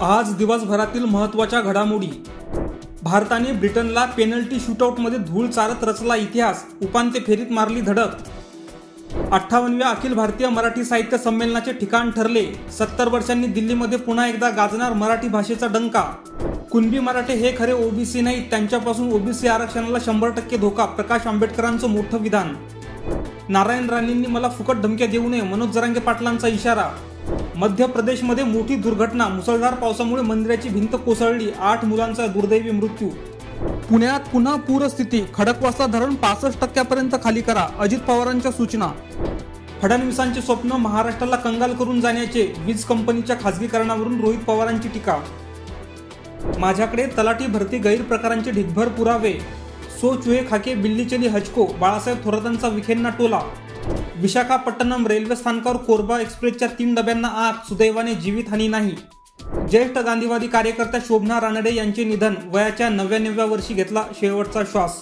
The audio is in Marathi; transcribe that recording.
आज दिवसभरातील महत्त्वाच्या घडामोडी. भारताने ब्रिटनला पेनल्टी शूटआउटमध्ये धूळ चारत रचला इतिहास, उपांत्य फेरीत मारली धडक. 58व्या अखिल भारतीय मराठी साहित्य संमेलनाचे ठिकाण ठरले. 70 वर्षांनी दिल्लीमध्ये पुन्हा एकदा गाजणार मराठी भाषेचा डंका. कुणबी मराठे हे खरे ओबीसी नाहीत, त्यांच्यापासून ओबीसी आरक्षणाला 100% धोका, प्रकाश आंबेडकरांचं मोठं विधान. नारायण राणेंनी मला फुकट धमक्या देऊ नये, मनोज जरांगे पाटलांचा इशारा. मध्य प्रदेशमध्ये मोठी दुर्घटना, मुसळधार पावसामुळे मंदिराची भिंत कोसळली, 8 मुलांचा दुर्दैवी मृत्यू. पुण्यात पुन्हा पूरस्थिती, खडकवासला धरण 65% खाली करा, अजित पवारांच्या सूचना. फडणवीसांचे स्वप्न महाराष्ट्राला कंगाल करून जाण्याचे, वीज कंपनीच्या खासगीकरणावरून रोहित पवारांची टीका. माझ्याकडे तलाठी भरती गैरप्रकारांचे ढिगभर पुरावे, सो चुहे खाके बिल्ली चली हजको, बाळासाहेब थोरातांचा विखेंना टोला. विशाखापट्टणम रेल्वे स्थानकावर कोरबा एक्सप्रेसच्या 3 डब्यांना आग, सुदैवाने जीवितहानी नाही. ज्येष्ठ गांधीवादी कार्यकर्त्या शोभना रानडे यांचे निधन, वयाच्या 99व्या वर्षी घेतला शेवटचा श्वास.